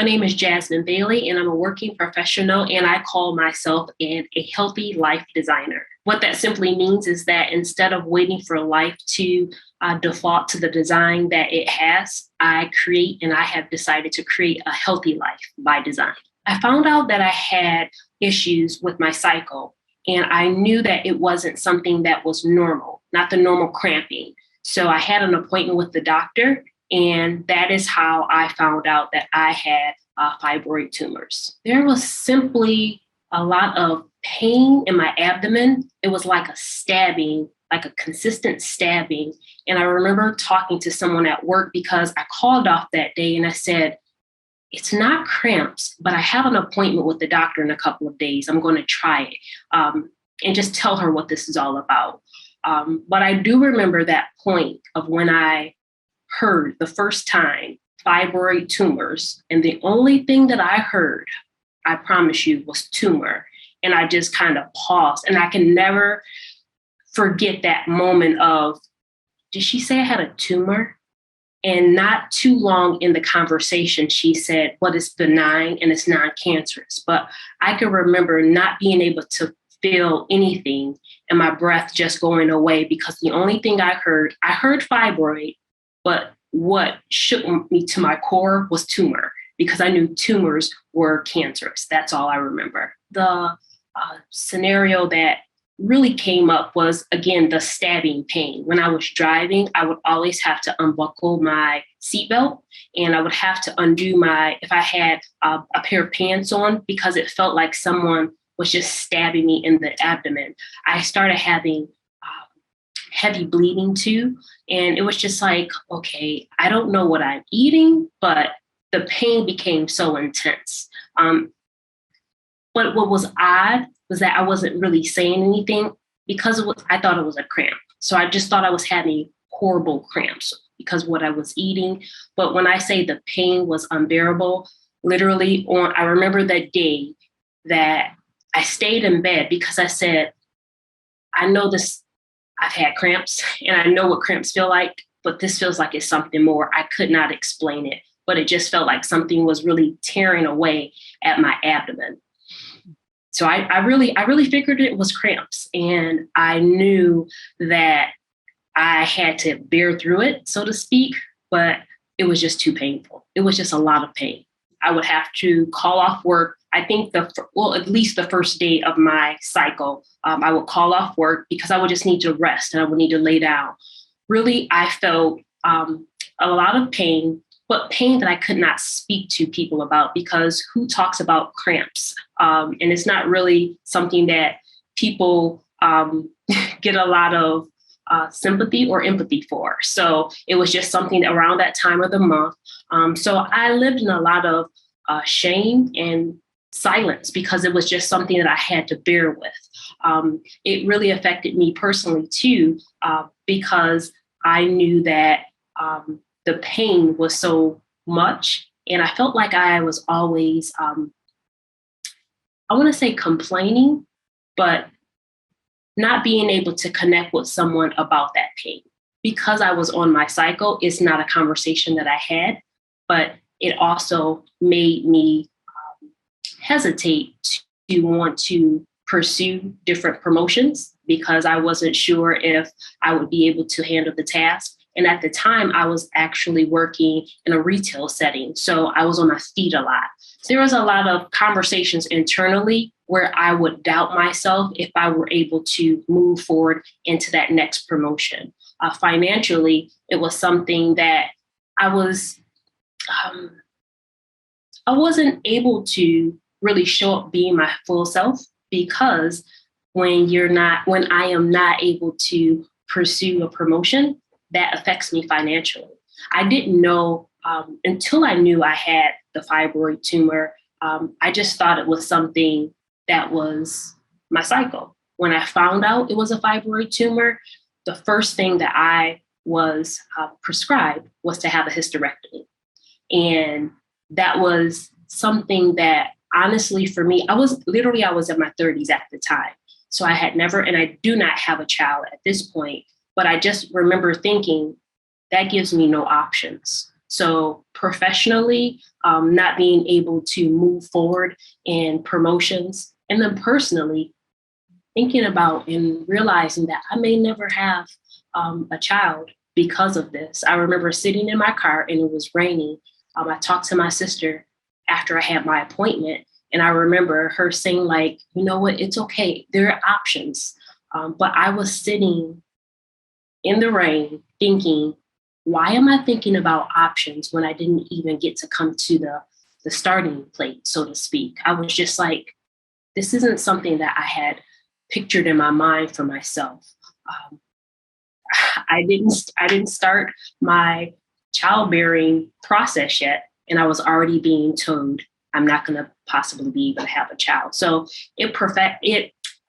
name is Jasmine Bailey, and I'm a working professional, and I call myself a healthy life designer. What that simply means is that instead of waiting for life to default to the design that it has, I have decided to create a healthy life by design. I found out that I had issues with my cycle, and I knew that it wasn't something that was normal, not the normal cramping. So I had an appointment with the doctor, and that is how I found out that I had fibroid tumors. There was simply a lot of pain in my abdomen. It was like a stabbing, like a consistent stabbing. And I remember talking to someone at work because I called off that day and I said, it's not cramps, but I have an appointment with the doctor in a couple of days. I'm going to try it and just tell her what this is all about. But I do remember that point of when I heard the first time fibroid tumors. And the only thing that I heard, I promise you, was tumor. And I just kind of paused. And I can never forget that moment of, did she say I had a tumor? And not too long in the conversation, she said, well, it's benign and it's non-cancerous. But I can remember not being able to feel anything and my breath just going away because the only thing I heard fibroid, but what shook me to my core was tumor because I knew tumors were cancerous. That's all I remember. The scenario that really came up was, again, the stabbing pain. When I was driving, I would always have to unbuckle my seatbelt and I would have to undo if I had a pair of pants on because it felt like someone was just stabbing me in the abdomen. I started having heavy bleeding too. And it was just like, okay, I don't know what I'm eating, but the pain became so intense. But what was odd was that I wasn't really saying anything because I thought it was a cramp. So I just thought I was having horrible cramps because of what I was eating. But when I say the pain was unbearable, literally I remember that day that I stayed in bed because I said, I know this, I've had cramps and I know what cramps feel like, but this feels like it's something more. I could not explain it, but it just felt like something was really tearing away at my abdomen. So I really figured it was cramps, and I knew that I had to bear through it, so to speak, but it was just too painful. It was just a lot of pain. I would have to call off work. I think at least the first day of my cycle, I would call off work because I would just need to rest and I would need to lay down. Really, I felt a lot of pain, but pain that I could not speak to people about because who talks about cramps? And it's not really something that people get a lot of sympathy or empathy for. So it was just something around that time of the month. So I lived in a lot of shame and silence because it was just something that I had to bear with. It really affected me personally too, because I knew that the pain was so much. And I felt like I was always, I want to say complaining, but not being able to connect with someone about that pain. Because I was on my cycle, it's not a conversation that I had, but it also made me hesitate to want to pursue different promotions because I wasn't sure if I would be able to handle the task. And at the time, I was actually working in a retail setting. So I was on my feet a lot. So there was a lot of conversations internally where I would doubt myself if I were able to move forward into that next promotion. Financially, it was something that I wasn't able to really show up being my full self because when I am not able to pursue a promotion, that affects me financially. I didn't know until I knew I had the fibroid tumor. I just thought it was something that was my cycle. When I found out it was a fibroid tumor, the first thing that I was prescribed was to have a hysterectomy. And that was something that honestly for me, I was in my 30s at the time. So I had never, and I do not have a child at this point, but I just remember thinking that gives me no options. So professionally, not being able to move forward in promotions, and then personally, thinking about and realizing that I may never have a child because of this. I remember sitting in my car and it was raining. I talked to my sister after I had my appointment, and I remember her saying, like, you know what, it's okay. There are options. But I was sitting in the rain thinking, why am I thinking about options when I didn't even get to come to the starting plate, so to speak? I was just like, this isn't something that I had pictured in my mind for myself. I didn't start my childbearing process yet, and I was already being told I'm not going to possibly be able to have a child. So it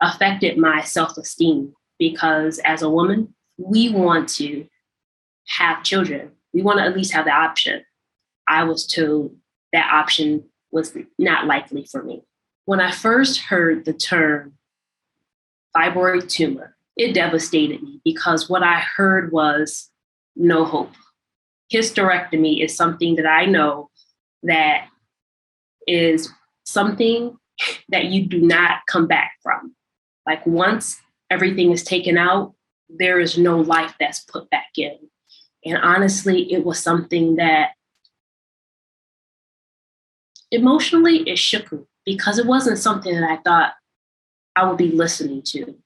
affected my self-esteem, because as a woman, we want to have children. We want to at least have the option. I was told that option was not likely for me. When I first heard the term fibroid tumor, it devastated me, because what I heard was no hope. Hysterectomy is something that I know that is something that you do not come back from. Like, once everything is taken out, there is no life that's put back in. And honestly, it was something that emotionally it shook me, because it wasn't something that I thought I would be listening to.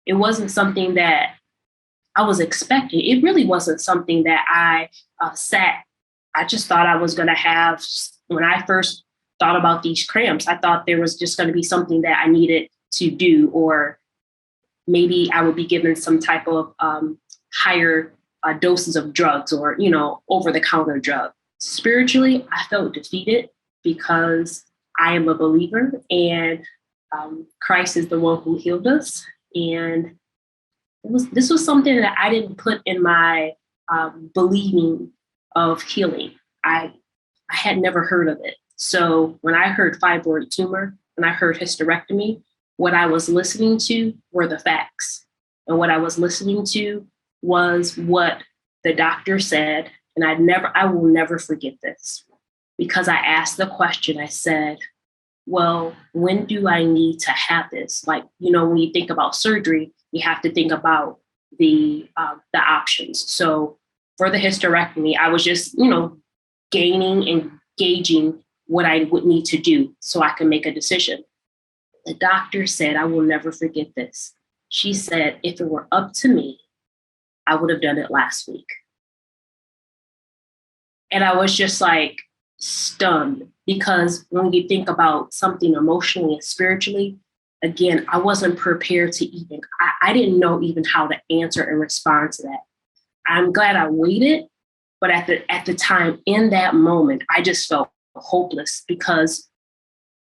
It wasn't something that I was expecting. It really wasn't something that I I just thought I was going to have. When I first thought about these cramps, I thought there was just going to be something that I needed to do, or maybe I would be given some type of higher doses of drugs, or, over-the-counter drug. Spiritually, I felt defeated, because I am a believer, and Christ is the one who healed us. And this was something that I didn't put in my believing of healing. I had never heard of it. So when I heard fibroid tumor and I heard hysterectomy, what I was listening to were the facts. And what I was listening to was what the doctor said. And I will never forget this, because I asked the question. I said, well, when do I need to have this? Like, when you think about surgery, you have to think about the options. So for the hysterectomy, I was just, gaining and gauging what I would need to do so I can make a decision. The doctor said, I will never forget this. She said, if it were up to me, I would have done it last week. And I was just like stunned, because when you think about something emotionally and spiritually, again, I wasn't prepared to even, I didn't know even how to answer and respond to that. I'm glad I waited, but at the time, in that moment, I just felt hopeless, because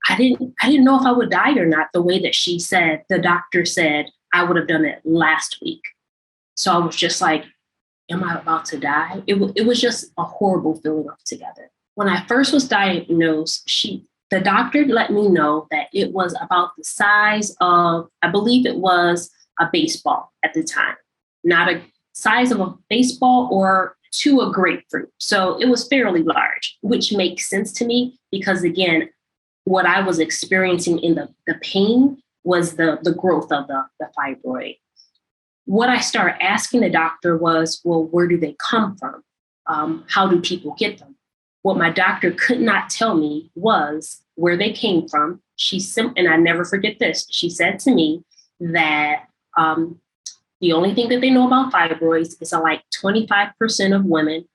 I didn't know if I would die or not, the way that the doctor said I would have done it last week. So I was just like, am I about to die? It was just a horrible feeling altogether. When I first was diagnosed, the doctor let me know that it was about the size of, I believe it was a baseball at the time, not a size of a baseball or to a grapefruit. So it was fairly large, which makes sense to me, because again, what I was experiencing in the pain was the growth of the fibroid. What I started asking the doctor was, well, where do they come from? How do people get them? What my doctor could not tell me was where they came from. And I never forget this. She said to me that the only thing that they know about fibroids is that like 25% of women,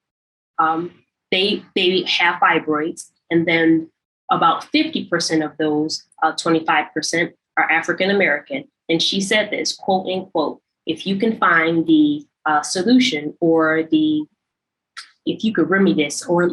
they have fibroids, and then about 50% of those 25% are African American. And she said this, quote unquote, if you can find the solution, or if you could remedy this or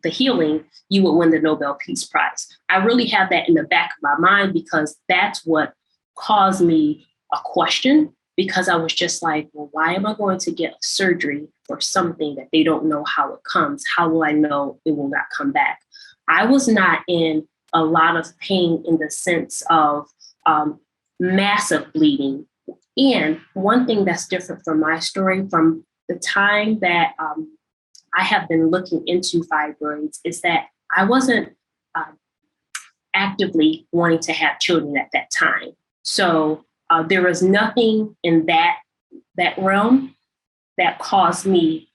the healing, you would win the Nobel Peace Prize. I really have that in the back of my mind, because that's what caused me a question, because I was just like, well, why am I going to get surgery for something that they don't know how it comes? How will I know it will not come back? I was not in a lot of pain in the sense of massive bleeding. And one thing that's different from my story, from the time that I have been looking into fibroids is that I wasn't actively wanting to have children at that time. So there was nothing in that realm that caused me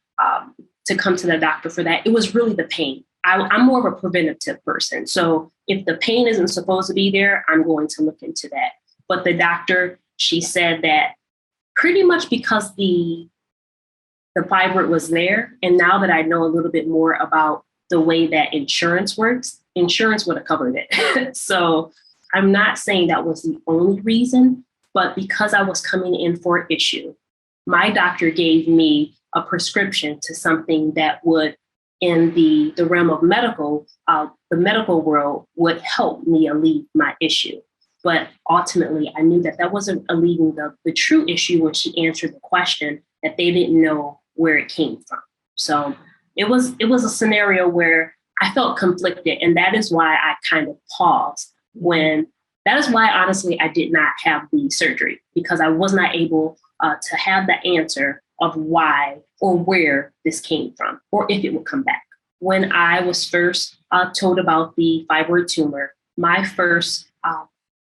to come to the doctor for that. It was really the pain. I'm more of a preventative person. So if the pain isn't supposed to be there, I'm going to look into that. But the doctor, she said that pretty much because the fibroid was there, and now that I know a little bit more about the way that insurance works, insurance would have covered it. So I'm not saying that was the only reason, but because I was coming in for an issue, my doctor gave me a prescription to something that would, in the realm of medical, the medical world would help me alleviate my issue. But ultimately, I knew that wasn't alleviating the true issue when she answered the question, that they didn't know where it came from. So it was a scenario where I felt conflicted. And that is why I kind of paused that is why, honestly, I did not have the surgery, because I was not able to have the answer of why or where this came from, or if it would come back. When I was first told about the fibroid tumor, my first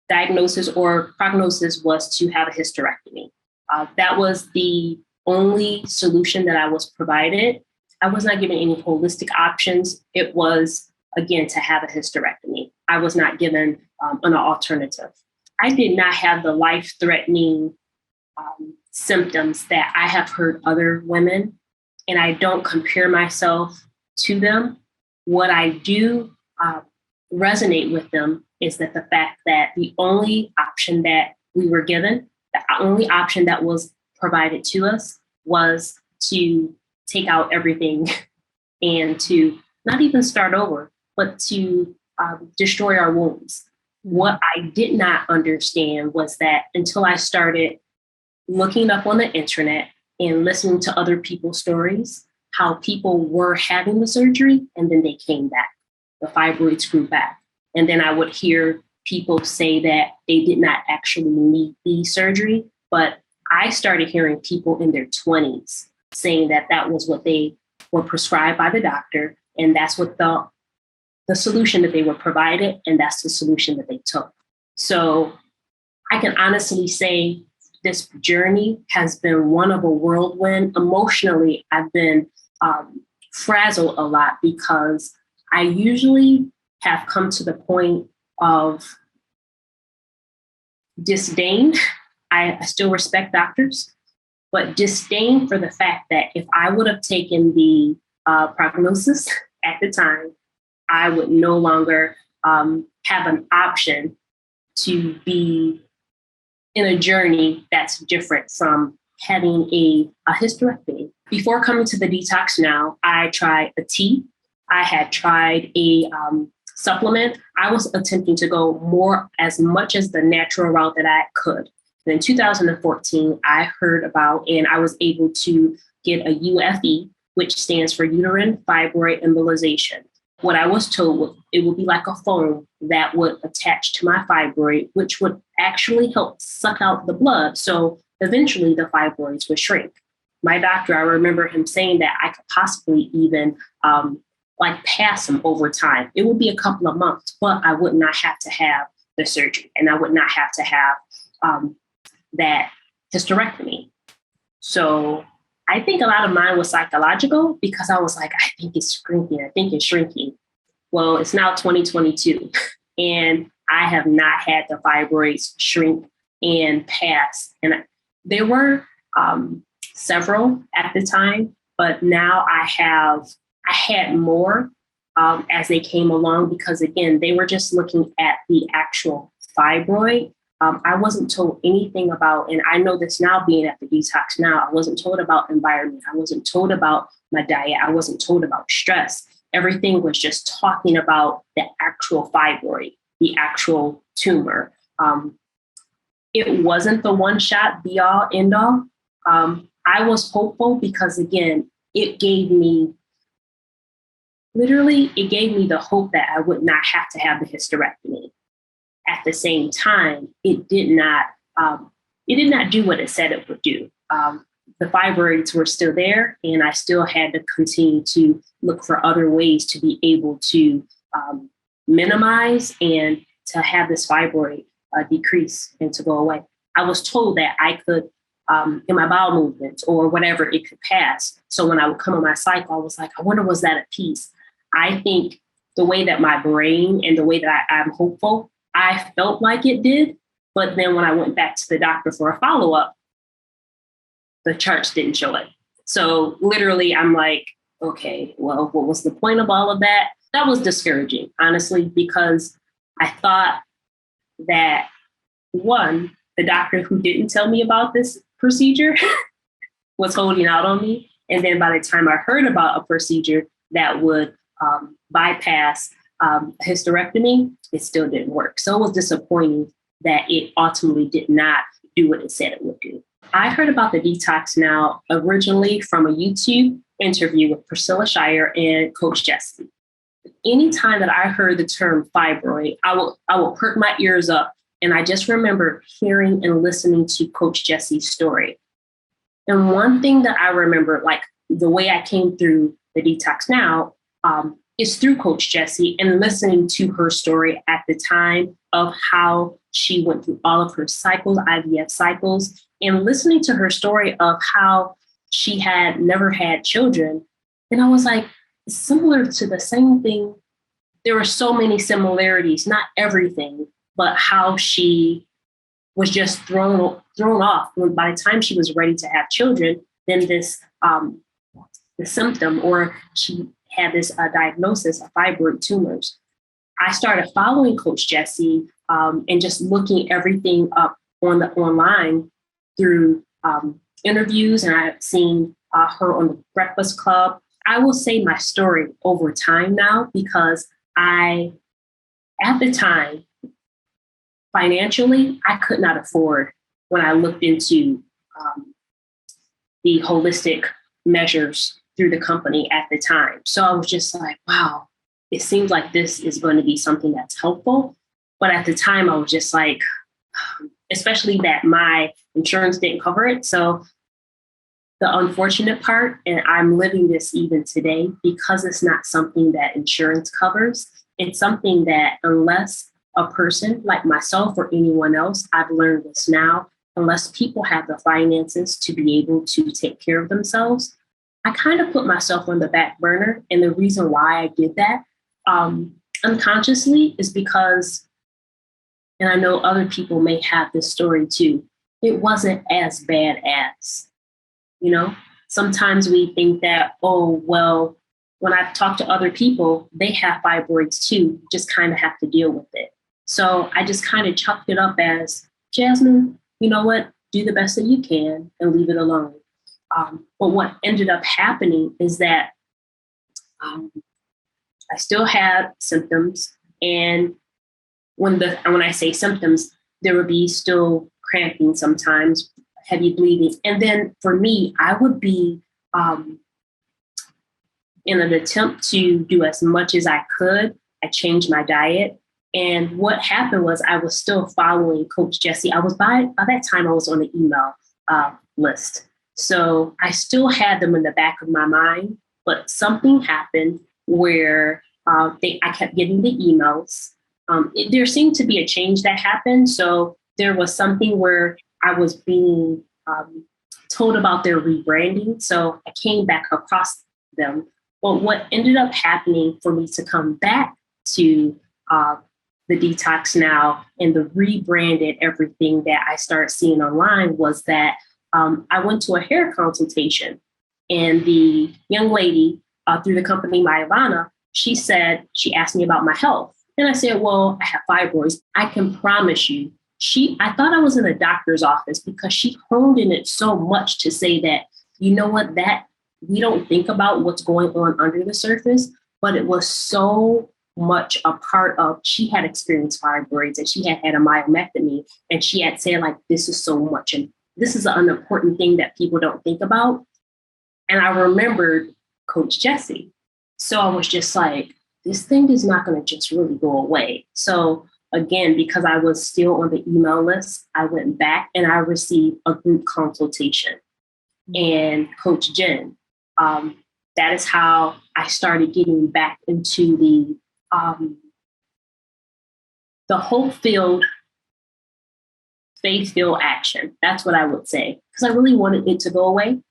diagnosis or prognosis was to have a hysterectomy. That was the only solution that I was provided. I was not given any holistic options. It was, again, to have a hysterectomy. I was not given an alternative. I did not have the life-threatening symptoms that I have heard other women, and I don't compare myself to them. What I do resonate with them is that the fact that the only option that we were given, the only option that was provided to us, was to take out everything and to not even start over, but to destroy our wombs. What I did not understand was that until I started looking up on the internet and listening to other people's stories, how people were having the surgery and then they came back. The fibroids grew back. And then I would hear people say that they did not actually need the surgery. But I started hearing people in their 20s saying that that was what they were prescribed by the doctor. And that's what the solution that they were provided. And that's the solution that they took. So I can honestly say this journey has been one of a whirlwind. Emotionally, I've been frazzled a lot because I usually have come to the point of disdain. I still respect doctors, but disdain for the fact that if I would have taken the prognosis at the time, I would no longer have an option to be in a journey that's different from having a hysterectomy. Before coming to the detox now, I tried a tea. I had tried a supplement. I was attempting to go as much as the natural route that I could. And in 2014, I heard about and I was able to get a UFE, which stands for uterine fibroid embolization. What I was told was it would be like a foam that would attach to my fibroid, which would actually help suck out the blood. So eventually the fibroids would shrink. My doctor, I remember him saying that I could possibly even pass them over time. It would be a couple of months, but I would not have to have the surgery and I would not have to have that hysterectomy. So I think a lot of mine was psychological because I was like, I think it's shrinking. I think it's shrinking. Well, it's now 2022 and I have not had the fibroids shrink and pass. And there were several at the time, but now I had more as they came along because, again, they were just looking at the actual fibroid. I wasn't told anything about, and I know this now being at the detox now, I wasn't told about environment. I wasn't told about my diet. I wasn't told about stress. Everything was just talking about the actual fibroid, the actual tumor. It wasn't the one shot be all end all. I was hopeful because, again, it gave me the hope that I would not have to have the hysterectomy. At the same time, it did not do what it said it would do. The the fibroids were still there, and I still had to continue to look for other ways to be able to minimize and to have this fibroid decrease and to go away. I was told that I could, in my bowel movements or whatever, it could pass. So when I would come on my cycle, I was like, I wonder, was that a piece? I think the way that my brain and the way that I'm hopeful, I felt like it did. But then when I went back to the doctor for a follow-up, the charts didn't show it. So literally, I'm like, okay, well, what was the point of all of that? That was discouraging, honestly, because I thought that, one, the doctor who didn't tell me about this procedure was holding out on me. And then by the time I heard about a procedure that would bypass hysterectomy, it still didn't work. So it was disappointing that it ultimately did not do what it said it would do. I heard about the Detox Now originally from a YouTube interview with Priscilla Shire and Coach Jessie. Anytime that I heard the term fibroid, I will perk my ears up. And I just remember hearing and listening to Coach Jessie's story. And one thing that I remember, like the way I came through the Detox Now, is through Coach Jessie and listening to her story at the time of how she went through all of her cycles, IVF cycles, and listening to her story of how she had never had children. And I was like, similar to the same thing. There were so many similarities, not everything, but how she was just thrown off. When by the time she was ready to have children, then this the symptom, or she had this diagnosis of fibroid tumors. I started following Coach Jessie and just looking everything up online through interviews, and I've seen her on the Breakfast Club. I will say my story over time now, because at the time, financially, I could not afford, when I looked into the holistic measures through the company at the time. So I was just like, wow, it seems like this is going to be something that's helpful. But at the time, I was just like, especially that my insurance didn't cover it. So the unfortunate part, and I'm living this even today, because it's not something that insurance covers, it's something that unless a person like myself or anyone else, I've learned this now, unless people have the finances to be able to take care of themselves, I kind of put myself on the back burner. And the reason why I did that unconsciously is because, and I know other people may have this story too, it wasn't as bad as, sometimes we think that, oh, well, when I've talked to other people, they have fibroids too, just kind of have to deal with it. So I just kind of chucked it up as, Jasmine, you know what, do the best that you can and leave it alone. But what ended up happening is that I still had symptoms. And when I say symptoms, there would be still cramping sometimes, heavy bleeding. And then for me, I would be in an attempt to do as much as I could. I changed my diet. And what happened was I was still following Coach Jessie. I was by that time, I was on the email list. So I still had them in the back of my mind, but something happened where I kept getting the emails. There seemed to be a change that happened. So there was something where I was being told about their rebranding. So I came back across them. But what ended up happening for me to come back to the Detox Now and the rebranded everything that I started seeing online was that I went to a hair consultation, and the young lady through the company, Ivana, she asked me about my health. And I said, well, I have fibroids. I can promise you. I thought I was in a doctor's office, because she honed in it so much to say that, you know what, that we don't think about what's going on under the surface, but it was so much a part of, she had experienced fibroids and she had had a myomectomy, and she had said, like, this is so much. And this is an important thing that people don't think about. And I remembered Coach Jessie. So I was just like, this thing is not going to just really go away. So again, because I was still on the email list, I went back and I received a group consultation. and Coach Jen. That is how I started getting back into the hope-filled, faith-filled action. That's what I would say, because I really wanted it to go away.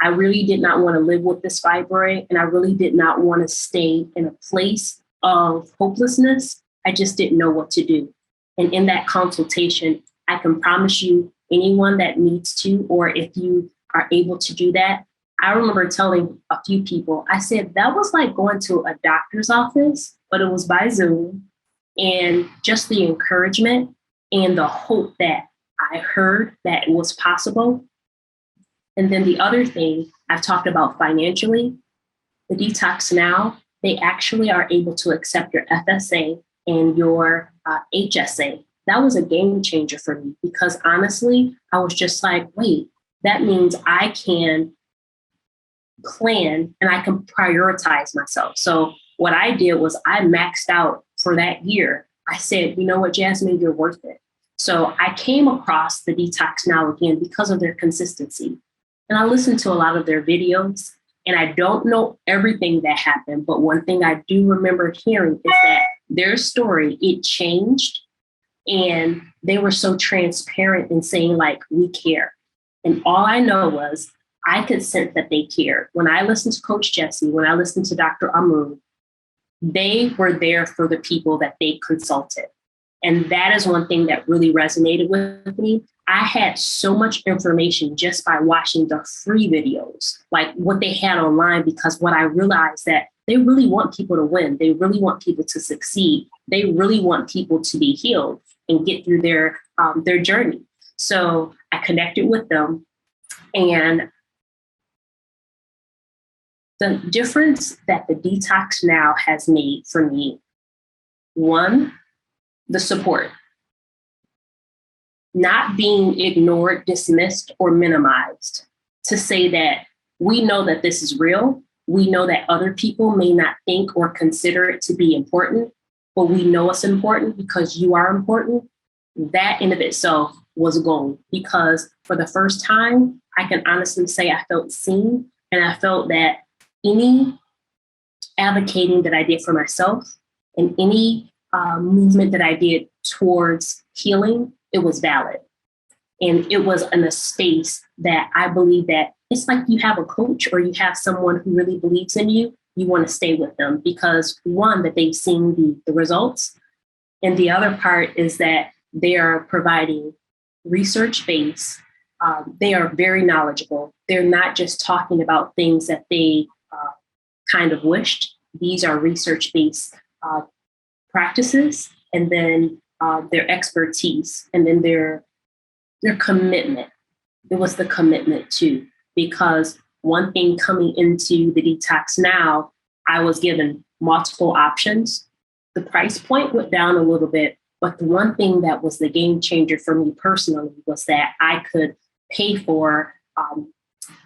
I really did not want to live with this fibroid, and I really did not want to stay in a place of hopelessness. I just didn't know what to do. And in that consultation, I can promise you, anyone that needs to, or if you are able to do that, I remember telling a few people, I said, that was like going to a doctor's office, but it was by Zoom. And just the encouragement and the hope that I heard that it was possible. And then the other thing I've talked about financially, the Detox Now, they actually are able to accept your FSA and your HSA. That was a game changer for me, because honestly, I was just like, wait, that means I can plan and I can prioritize myself. So what I did was I maxed out for that year. I said, you know what, Jasmine, you're worth it. So I came across the Detox Now again because of their consistency. And I listened to a lot of their videos, and I don't know everything that happened, but one thing I do remember hearing is that their story, it changed, and they were so transparent in saying, like, we care. And all I know was I could sense that they cared. When I listened to Coach Jessie, when I listened to Dr. Amun, they were there for the people that they consulted. And that is one thing that really resonated with me. I had so much information just by watching the free videos, like what they had online, because what I realized that they really want people to win. They really want people to succeed. They really want people to be healed and get through their journey. So I connected with them, and the difference that the Detox Now has made for me, one, the support. Not being ignored, dismissed, or minimized, to say that we know that this is real. We know that other people may not think or consider it to be important, but we know it's important because you are important. That in of itself was a goal, because for the first time, I can honestly say I felt seen, and I felt that any advocating that I did for myself and any movement that I did towards healing, it was valid. And it was in a space that I believe that it's like you have a coach or you have someone who really believes in you, you want to stay with them because, one, that they've seen the results. And the other part is that they are providing research-based. They are very knowledgeable. They're not just talking about things that they kind of wished. These are research-based practices, and then their expertise, and then their commitment. It was the commitment too, because one thing coming into the Detox Now, I was given multiple options. The price point went down a little bit, but the one thing that was the game changer for me personally was that I could pay for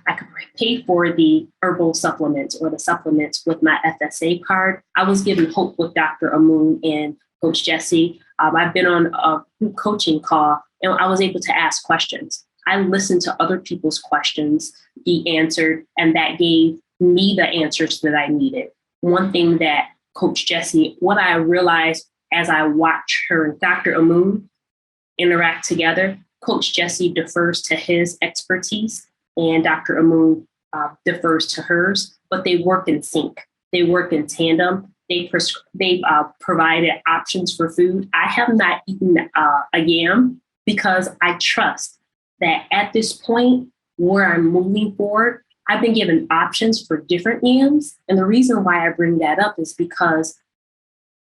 the herbal supplements or the supplements with my FSA card. I was given hope with Dr. Amun and Coach Jessie. I've been on a group coaching call, and I was able to ask questions. I listened to other people's questions be answered, and that gave me the answers that I needed. One thing that Coach Jessie, what I realized as I watched her and Dr. Amun interact together, Coach Jessie defers to his expertise, and Dr. Amun defers to hers, but they work in sync. They work in tandem. They provided options for food. I have not eaten a yam because I trust that at this point where I'm moving forward, I've been given options for different yams. And the reason why I bring that up is because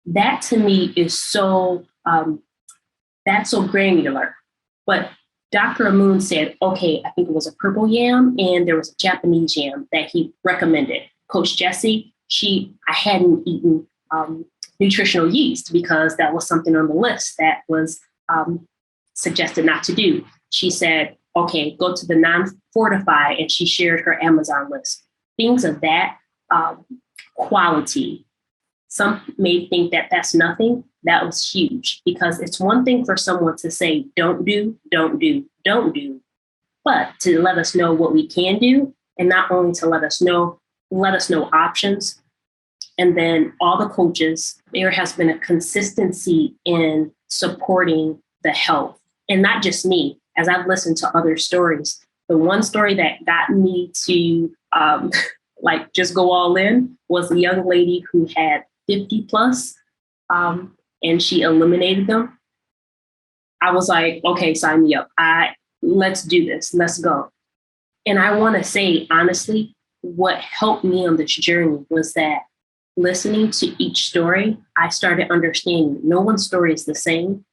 that to me is so, that's so granular. But Dr. Amun said, okay, I think it was a purple yam and there was a Japanese yam that he recommended. Coach Jessie, I hadn't eaten nutritional yeast because that was something on the list that was suggested not to do. She said, okay, go to the non-fortified, and she shared her Amazon list. Things of that quality. Some may think that that's nothing. That was huge, because it's one thing for someone to say, don't do, don't do, don't do. but to let us know what we can do. And not only to let us know options. And then all the coaches, there has been a consistency in supporting the health. And not just me, as I've listened to other stories. The one story that got me to just go all in was a young lady who had 50 plus, and she eliminated them. I was like, okay, sign me up. Let's do this. Let's go. And I want to say, honestly, what helped me on this journey was that listening to each story, I started understanding no one's story is the same.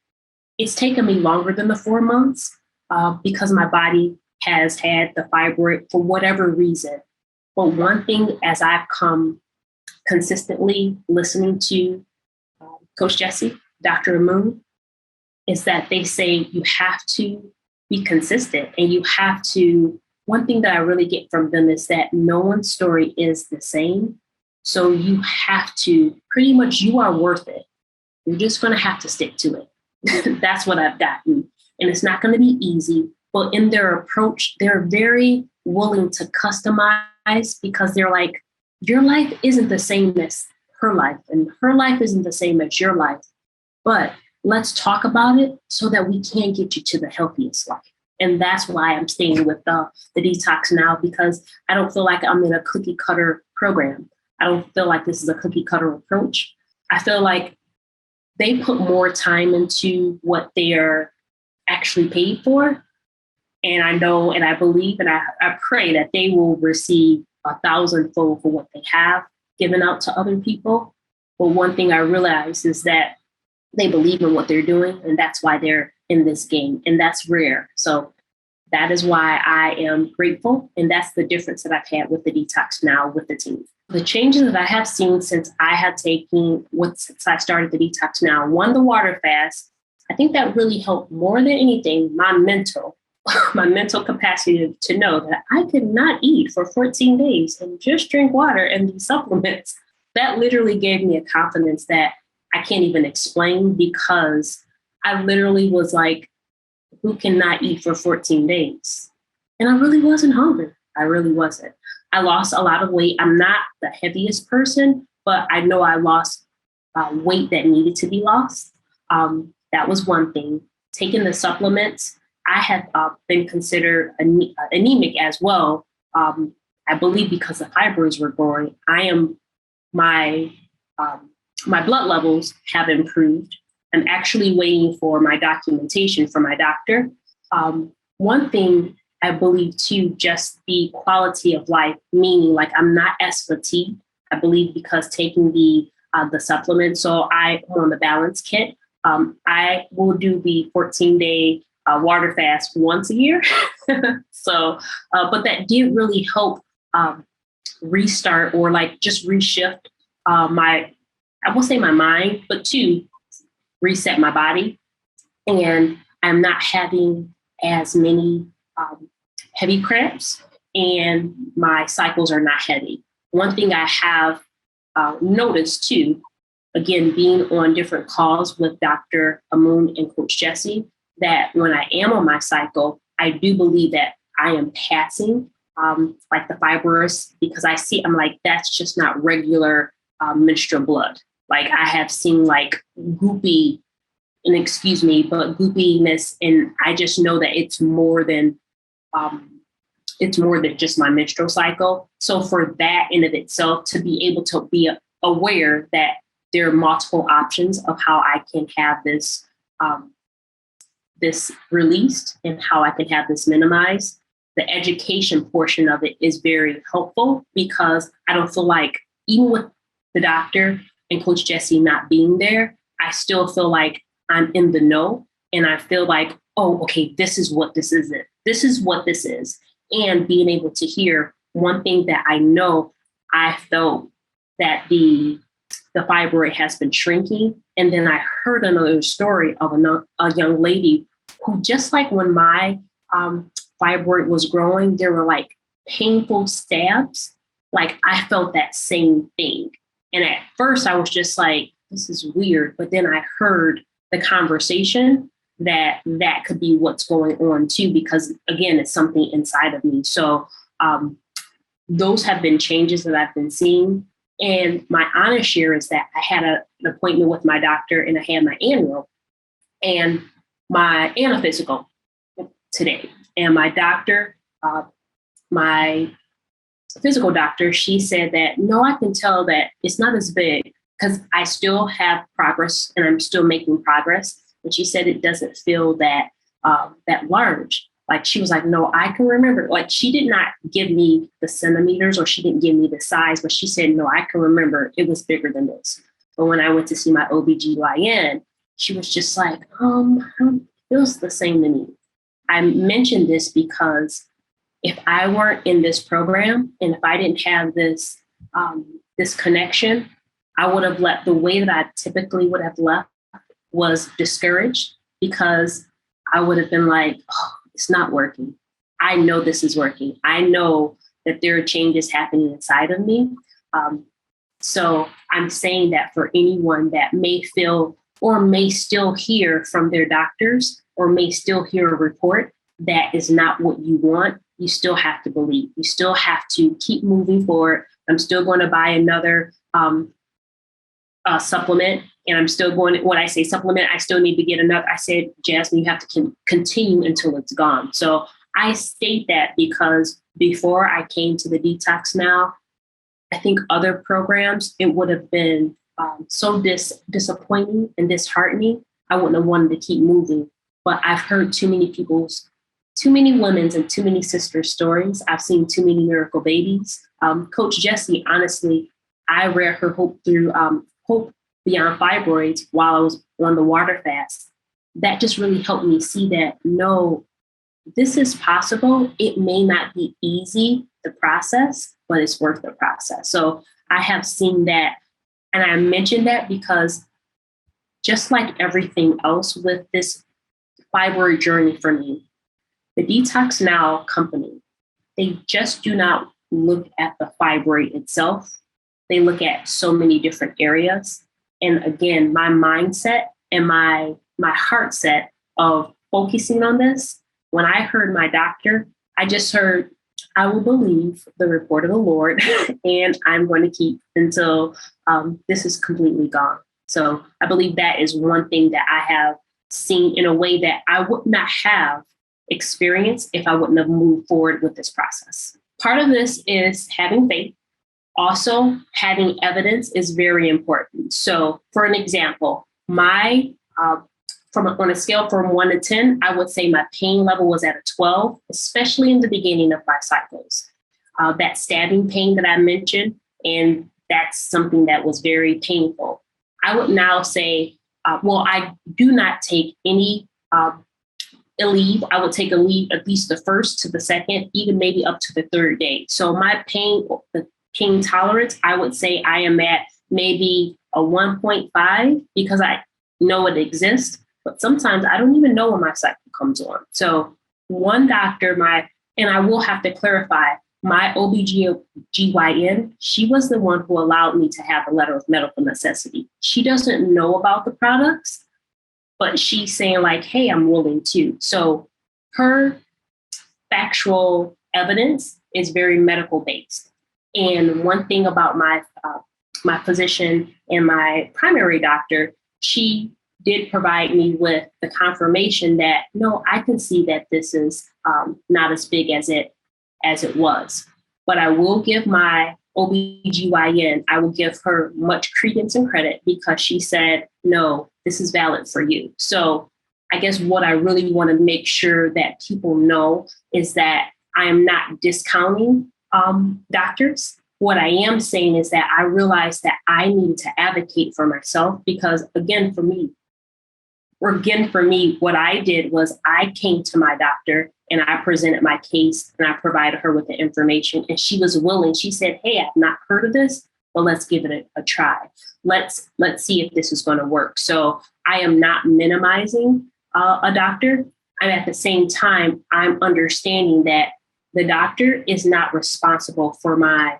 It's taken me longer than the 4 months because my body has had the fibroid for whatever reason. But one thing, as I've come consistently listening to Coach Jessie, Dr. Amun, is that they say you have to be consistent and you have to. One thing that I really get from them is that no one's story is the same. So you have to, pretty much, you are worth it. You're just going to have to stick to it. That's what I've gotten. And it's not going to be easy, but in their approach, they're very willing to customize because they're like, your life isn't the same as her life and her life isn't the same as your life. But let's talk about it so that we can get you to the healthiest life. And that's why I'm staying with the detox now, because I don't feel like I'm in a cookie cutter program. I don't feel like this is a cookie cutter approach. I feel like they put more time into what they're actually paid for. And I know, and I believe, and I pray that they will receive 1,000-fold for what they have given out to other people. But one thing I realize is that they believe in what they're doing, and that's why they're in this game, and that's rare. So that is why I am grateful, and that's the difference that I've had with the detox now with the team. The changes that I have seen since I started the detox now, one, the water fast, I think that really helped more than anything my mental capacity to know that I could not eat for 14 days and just drink water and these supplements. That literally gave me a confidence that I can't even explain, because I literally was like, who cannot eat for 14 days? And I really wasn't hungry. I really wasn't. I lost a lot of weight. I'm not the heaviest person, but I know I lost weight that needed to be lost. That was one thing. Taking the supplements, I have been considered anemic as well. I believe because the fibroids were growing. My blood levels have improved. I'm actually waiting for my documentation from my doctor. One thing I believe too, just the quality of life, meaning like I'm not as fatigued. I believe because taking the supplements, so I'm on the balance kit. I will do the 14-day water fast once a year. So, but that did really help restart or like just reshift I won't say my mind, but to reset my body. And I'm not having as many heavy cramps, and my cycles are not heavy. One thing I have noticed too, again, being on different calls with Dr. Amun and Coach Jessie, that when I am on my cycle, I do believe that I am passing like the fibroids, because I'm like, that's just not regular menstrual blood. Like I have seen like goopy, and excuse me, but goopiness. And I just know that it's more than just my menstrual cycle. So for that in of itself, to be able to be aware that there are multiple options of how I can have this released and how I can have this minimized. The education portion of it is very helpful, because I don't feel like, even with the doctor and Coach Jessie not being there, I still feel like I'm in the know, and I feel like, oh, okay, this is what this is. This is what this is. And being able to hear one thing that I know, I felt that the fibroid has been shrinking. And then I heard another story of a young lady who, just like when my fibroid was growing, there were like painful stabs. Like I felt that same thing. And at first I was just like, this is weird. But then I heard the conversation, that could be what's going on too, because again, it's something inside of me. So those have been changes that I've been seeing. And my honest share is that I had an appointment with my doctor and I had my annual and a physical today. And my doctor, my physical doctor, she said that, no, I can tell that it's not as big because I still have progress and I'm still making progress. But she said it doesn't feel that large. Like she was like, no, I can remember. Like she did not give me the centimeters or she didn't give me the size, but she said, no, I can remember it was bigger than this. But when I went to see my OBGYN, she was just like, it feels the same to me. I mentioned this because if I weren't in this program and if I didn't have this connection, I would have left the way that I typically would have left was discouraged because I would have been like, oh, it's not working. I know this is working. I know that there are changes happening inside of me. So I'm saying that for anyone that may feel or may still hear from their doctors or may still hear a report that is not what you want, you still have to believe. You still have to keep moving forward. I'm still going to buy another supplement. And I'm still going, when I say supplement, I still need to get another. I said, Jasmine, you have to continue until it's gone. So I state that because before I came to the Detox Now, I think other programs, it would have been so disappointing and disheartening. I wouldn't have wanted to keep moving. But I've heard too many women's and too many sisters' stories. I've seen too many miracle babies. Coach Jessie, honestly, I read her Hope Beyond Fibroids while I was on the water fast. That just really helped me see that, no, this is possible. It may not be easy, the process, but it's worth the process. So I have seen that. And I mentioned that because just like everything else with this fibroid journey for me, the Detox Now company, they just do not look at the fibroid itself. They look at so many different areas. And again, my mindset and my heart set of focusing on this, when I heard my doctor, I just heard, I will believe the report of the Lord and I'm going to keep until this is completely gone. So I believe that is one thing that I have seen in a way that I would not have experienced if I wouldn't have moved forward with this process. Part of this is having faith. Also, having evidence is very important. So for an example, on a scale from 1 to 10, I would say my pain level was at a 12, especially in the beginning of my cycles. That stabbing pain that I mentioned, and that's something that was very painful. I would now say, I do not take any Aleve. I would take Aleve at least the first to the second, even maybe up to the third day. So my the pain tolerance, I would say I am at maybe a 1.5 because I know it exists, but sometimes I don't even know when my cycle comes on. So one doctor, and I will have to clarify, my OBGYN, she was the one who allowed me to have a letter of medical necessity. She doesn't know about the products, but she's saying like, hey, I'm willing to. So her factual evidence is very medical based. And one thing about my physician and my primary doctor, she did provide me with the confirmation that, no, I can see that this is not as big as it was. But I will give my OBGYN, I will give her much credence and credit because she said, no, this is valid for you. So I guess what I really want to make sure that people know is that I am not discounting doctors. What I am saying is that I realized that I needed to advocate for myself because, again, for me, what I did was I came to my doctor and I presented my case and I provided her with the information and she was willing. She said, hey, I've not heard of this, but let's give it a try. Let's see if this is going to work. So I am not minimizing a doctor. And at the same time, I'm understanding that the doctor is not responsible for my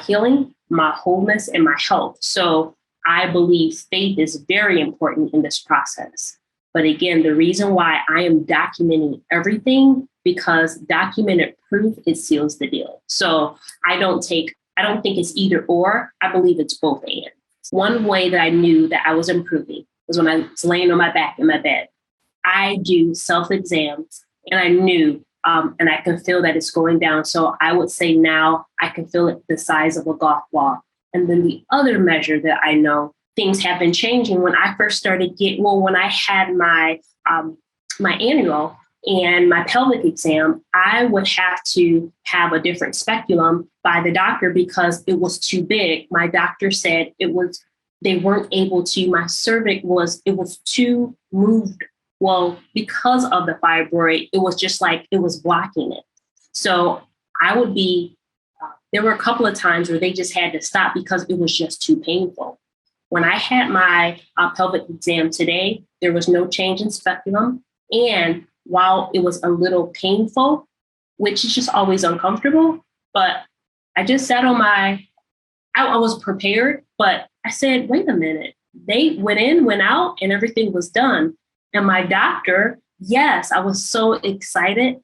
healing, my wholeness, and my health. So I believe faith is very important in this process. But again, the reason why I am documenting everything, because documented proof, it seals the deal. So I don't think it's either or. I believe it's both and. One way that I knew that I was improving was when I was laying on my back in my bed. I do self-exams, and I knew, and I can feel that it's going down. So I would say now I can feel it the size of a golf ball. And then the other measure that I know, things have been changing. When I first started when I had my annual and my pelvic exam, I would have to have a different speculum by the doctor because it was too big. My doctor said they weren't able to, my cervix was too moved. Well, because of the fibroid, it was just like it was blocking it. So there were a couple of times where they just had to stop because it was just too painful. When I had my pelvic exam today, there was no change in speculum. And while it was a little painful, which is just always uncomfortable, but I just sat on I was prepared, but I said, wait a minute. They went in, went out, and everything was done. And my doctor, yes, I was so excited.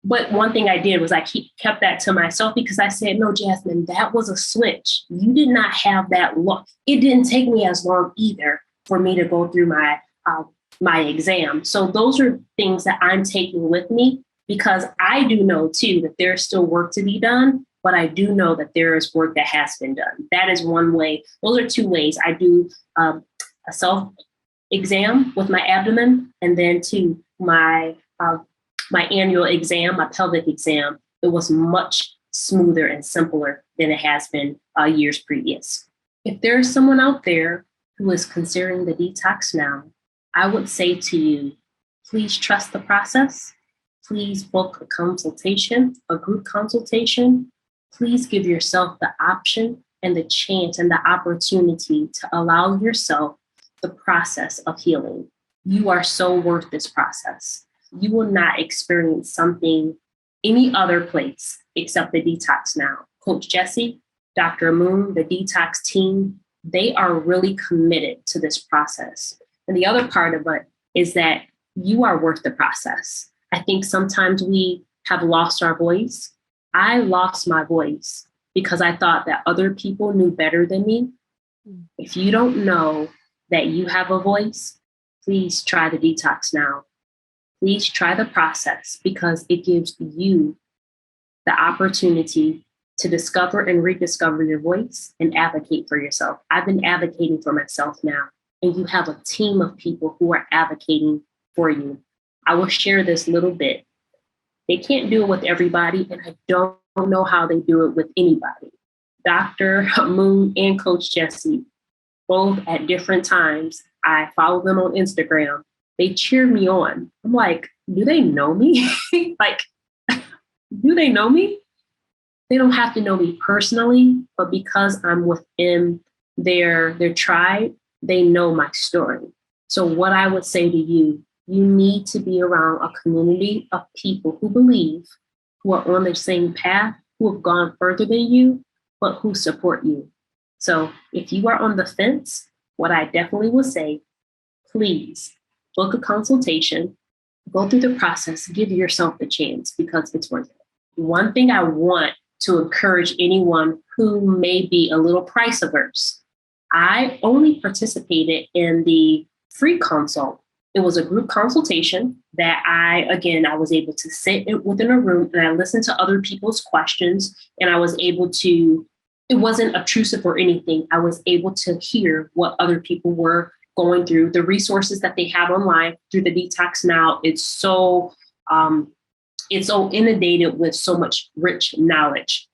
But one thing I did was I kept that to myself because I said, no, Jasmine, that was a switch. You did not have that look. It didn't take me as long either for me to go through my exam. So those are things that I'm taking with me because I do know too that there's still work to be done, but I do know that there is work that has been done. That is one way. Those are two ways. I do a self-exam with my abdomen, and then to my annual exam, my pelvic exam, it was much smoother and simpler than it has been years previous. If there's someone out there who is considering the detox now, I would say to you, please trust the process. Please book a consultation, a group consultation. Please give yourself the option and the chance and the opportunity to allow yourself the process of healing. You are so worth this process. You will not experience something any other place except the Detox Now. Coach Jessie, Dr. Moon, the Detox team, they are really committed to this process. And the other part of it is that you are worth the process. I think sometimes we have lost our voice. I lost my voice because I thought that other people knew better than me. If you don't know that you have a voice, please try the Detox Now. Please try the process because it gives you the opportunity to discover and rediscover your voice and advocate for yourself. I've been advocating for myself now, and you have a team of people who are advocating for you. I will share this little bit. They can't do it with everybody, and I don't know how they do it with anybody. Dr. Moon and Coach Jessie, both at different times, I follow them on Instagram. They cheer me on. I'm like, do they know me? Do they know me? They don't have to know me personally, but because I'm within their tribe, they know my story. So what I would say to you, you need to be around a community of people who believe, who are on the same path, who have gone further than you, but who support you. So if you are on the fence, what I definitely will say, please book a consultation, go through the process, give yourself the chance because it's worth it. One thing I want to encourage anyone who may be a little price averse, I only participated in the free consult. It was a group consultation that I was able to sit within a room and I listened to other people's questions and I was able to, it wasn't obtrusive or anything. I was able to hear what other people were going through, the resources that they have online through the Detox Now. It's so inundated with so much rich knowledge.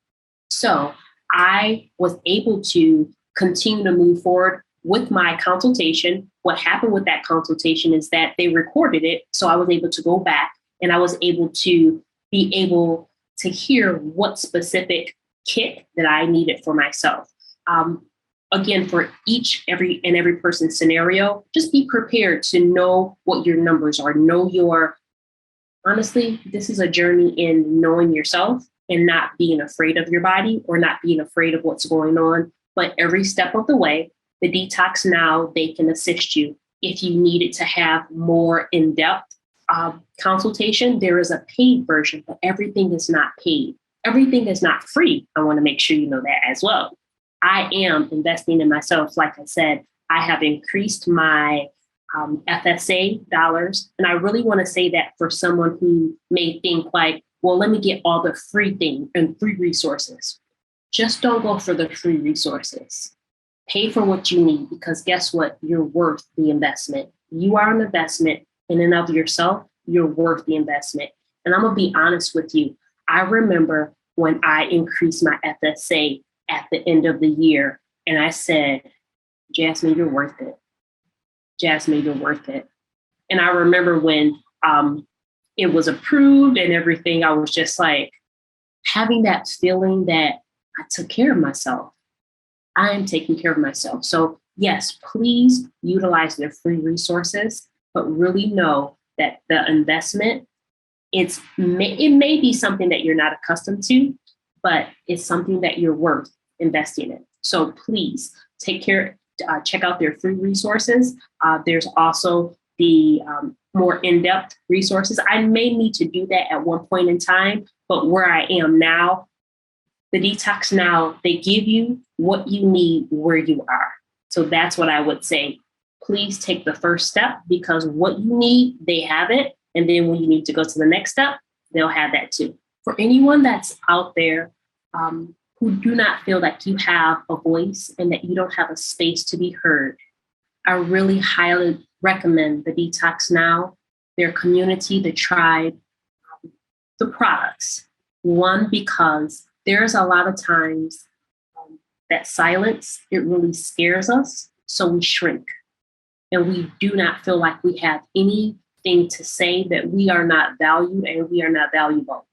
So I was able to continue to move forward with my consultation. What happened with that consultation is that they recorded it. So I was able to go back and I was able to hear what specific kit that I needed for myself. Again, for every person's scenario, just be prepared to know what your numbers are. Honestly, this is a journey in knowing yourself and not being afraid of your body or not being afraid of what's going on. But every step of the way, the Detox Now, they can assist you if you needed to have more in-depth consultation, there is a paid version, but everything is not paid. Everything is not free. I want to make sure you know that as well. I am investing in myself. Like I said, I have increased my FSA dollars. And I really want to say that for someone who may think like, well, let me get all the free thing and free resources. Just don't go for the free resources. Pay for what you need, because guess what? You're worth the investment. You are an investment in and of yourself. You're worth the investment. And I'm going to be honest with you. I remember when I increased my FSA at the end of the year, and I said, Jasmine, you're worth it. Jasmine, you're worth it. And I remember when it was approved and everything, I was just like having that feeling that I took care of myself. I am taking care of myself. So yes, please utilize their free resources, but really know that the investment, it may be something that you're not accustomed to, but it's something that you're worth investing in. So please check out their free resources. There's also the more in-depth resources. I may need to do that at one point in time, but where I am now, the Detox Now, they give you what you need where you are. So that's what I would say. Please take the first step, because what you need, they have it. And then when you need to go to the next step, they'll have that too. For anyone that's out there who do not feel like you have a voice and that you don't have a space to be heard, I really highly recommend the Detox Now, their community, the tribe, the products. One, because there's a lot of times that silence, it really scares us. So we shrink and we do not feel like we have anything to say, that we are not valued and we are not valuable.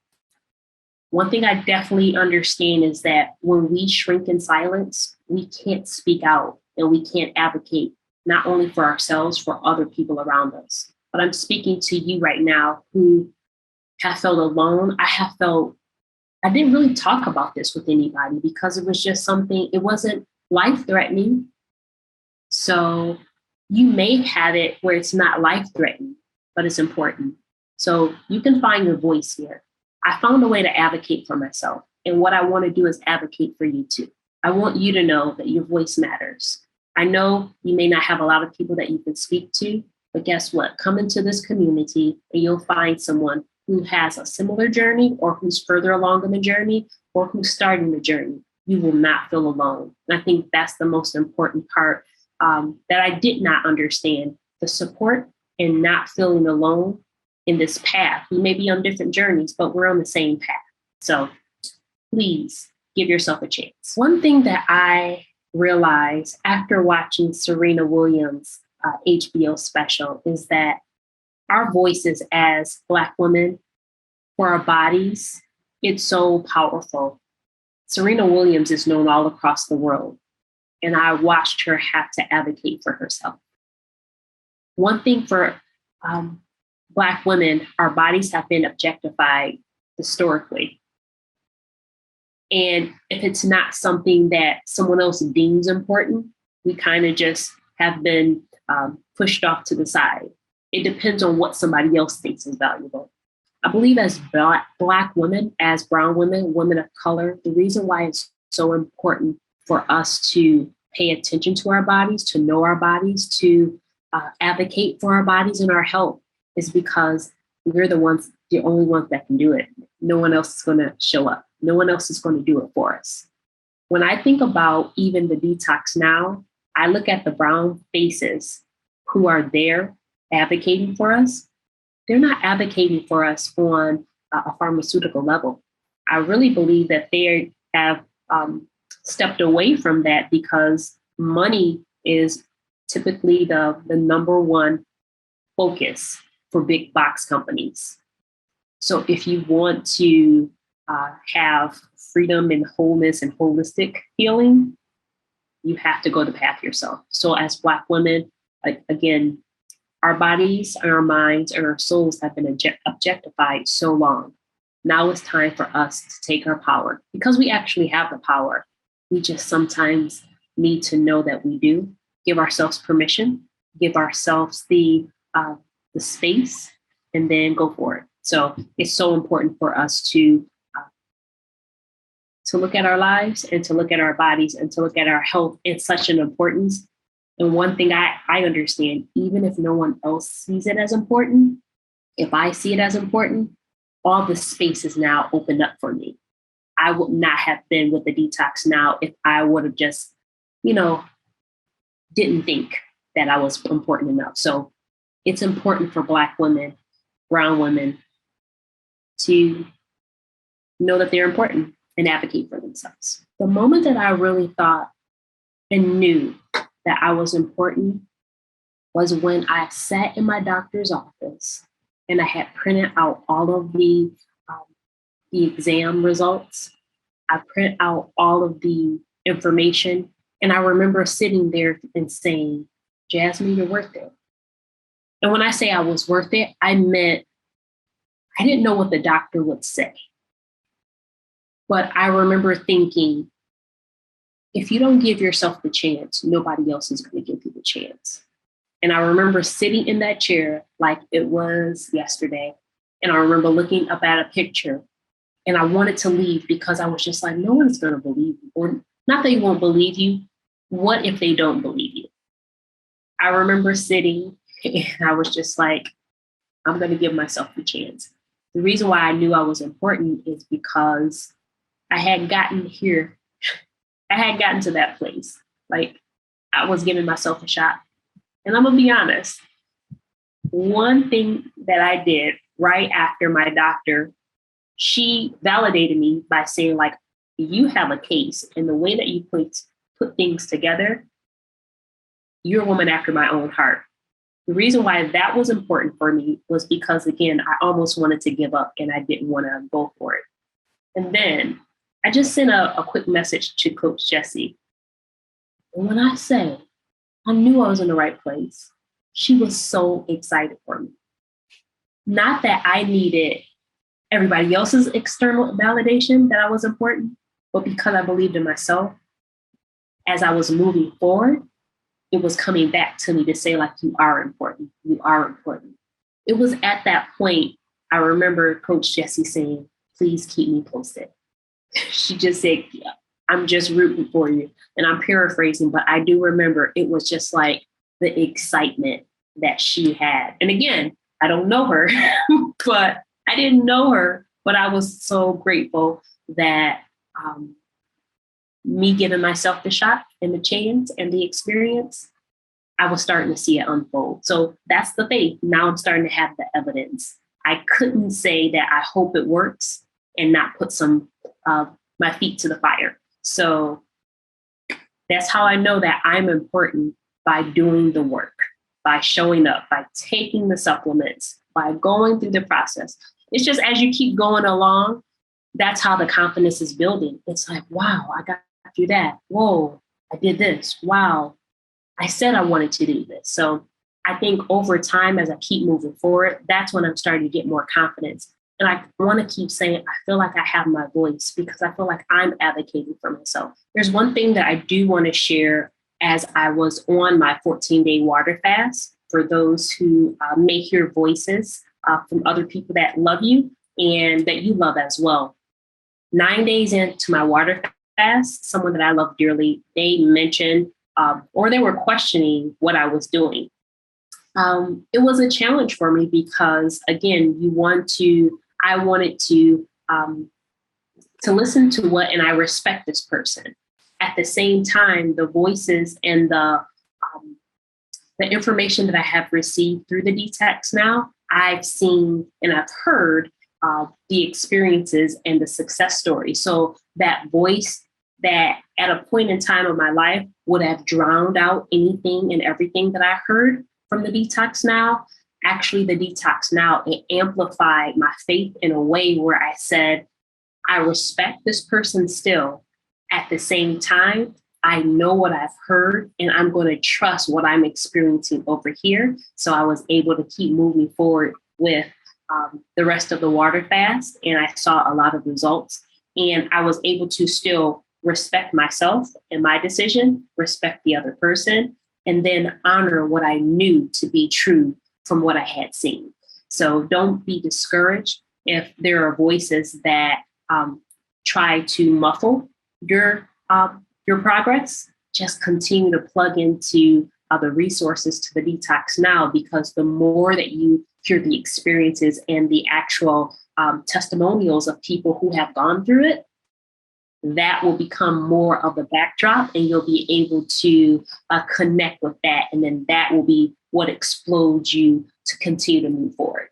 One thing I definitely understand is that when we shrink in silence, we can't speak out and we can't advocate, not only for ourselves, for other people around us. But I'm speaking to you right now who have felt alone. I didn't really talk about this with anybody because it was just something, it wasn't life-threatening. So you may have it where it's not life-threatening, but it's important. So you can find your voice here. I found a way to advocate for myself. And what I want to do is advocate for you too. I want you to know that your voice matters. I know you may not have a lot of people that you can speak to, but guess what? Come into this community and you'll find someone who has a similar journey or who's further along in the journey or who's starting the journey. You will not feel alone. And I think that's the most important part that I did not understand, the support and not feeling alone in this path. We may be on different journeys, but we're on the same path. So please give yourself a chance. One thing that I realized after watching Serena Williams' HBO special is that our voices as Black women, for our bodies, it's so powerful. Serena Williams is known all across the world, and I watched her have to advocate for herself. One thing for Black women, our bodies have been objectified historically. And if it's not something that someone else deems important, we kind of just have been pushed off to the side. It depends on what somebody else thinks is valuable. I believe as Black women, as brown women, women of color, the reason why it's so important for us to pay attention to our bodies, to know our bodies, to advocate for our bodies and our health is because we're the only ones that can do it. No one else is going to show up. No one else is going to do it for us. When I think about even the Detox Now, I look at the brown faces who are there advocating for us. They're not advocating for us on a pharmaceutical level. I really believe that they have stepped away from that because money is typically the number one focus for big box companies. So if you want to have freedom and wholeness and holistic healing, you have to go the path yourself. So as Black women, again, our bodies and our minds and our souls have been objectified so long. Now it's time for us to take our power because we actually have the power. We just sometimes need to know that we do, give ourselves permission give ourselves the space, and then go for it. So it's so important for us to look at our lives and to look at our bodies and to look at our health. It's such an importance. And one thing I understand, even if no one else sees it as important, if I see it as important, all the space is now opened up for me. I would not have been with the detox now if I would have just, didn't think that I was important enough. So it's important for Black women, brown women to know that they're important and advocate for themselves. The moment that I really thought and knew that I was important was when I sat in my doctor's office and I had printed out all of the exam results. I print out all of the information. And I remember sitting there and saying, Jasmine, you're worth it. And when I say I was worth it, I meant I didn't know what the doctor would say. But I remember thinking, if you don't give yourself the chance, nobody else is going to give you the chance. And I remember sitting in that chair like it was yesterday. And I remember looking up at a picture and I wanted to leave because I was just like, no one's going to believe you. Or not they won't believe you. What if they don't believe you? I remember sitting and I was just like, I'm going to give myself the chance. The reason why I knew I was important is because I had gotten here. I had gotten to that place. Like I was giving myself a shot. And I'm going to be honest. One thing that I did right after my doctor, she validated me by saying like, you have a case and the way that you put things together, you're a woman after my own heart. The reason why that was important for me was because, again, I almost wanted to give up and I didn't want to go for it. And then I just sent a quick message to Coach Jessie. And when I say I knew I was in the right place, she was so excited for me. Not that I needed everybody else's external validation that I was important, but because I believed in myself, as I was moving forward, it was coming back to me to say, like, you are important. You are important. It was at that point, I remember Coach Jessie saying, please keep me posted. She just said, yeah, I'm just rooting for you. And I'm paraphrasing, but I do remember it was just like the excitement that she had. And again, I don't know her, but I didn't know her, but I was so grateful that me giving myself the shot and the chance and the experience, I was starting to see it unfold. So that's the faith. Now I'm starting to have the evidence. I couldn't say that I hope it works and not put my feet to the fire. So that's how I know that I'm important, by doing the work, by showing up, by taking the supplements, by going through the process. It's just as you keep going along, that's how the confidence is building. It's like, wow, I got through that. Whoa, I did this. Wow, I said I wanted to do this. So I think over time, as I keep moving forward, that's when I'm starting to get more confidence. And I want to keep saying, I feel like I have my voice because I feel like I'm advocating for myself. There's one thing that I do want to share as I was on my 14-day water fast for those who may hear voices from other people that love you and that you love as well. 9 days into my water fast, someone that I love dearly, they mentioned or they were questioning what I was doing. It was a challenge for me because, again, I wanted to listen to what, and I respect this person. At the same time, the voices and the information that I have received through the detox now, I've seen and I've heard the experiences and the success story. So that voice that at a point in time of my life would have drowned out anything and everything that I heard from the detox now, actually the detox now, it amplified my faith in a way where I said, I respect this person still. At the same time, I know what I've heard and I'm going to trust what I'm experiencing over here. So I was able to keep moving forward with the rest of the water fast. And I saw a lot of results and I was able to still respect myself and my decision, respect the other person, and then honor what I knew to be true from what I had seen. So don't be discouraged if there are voices that try to muffle your progress. Just continue to plug into the resources to the Detox Now, because the more that you hear the experiences and the actual testimonials of people who have gone through it, that will become more of the backdrop, and you'll be able to connect with that. And then that will be what explodes you to continue to move forward.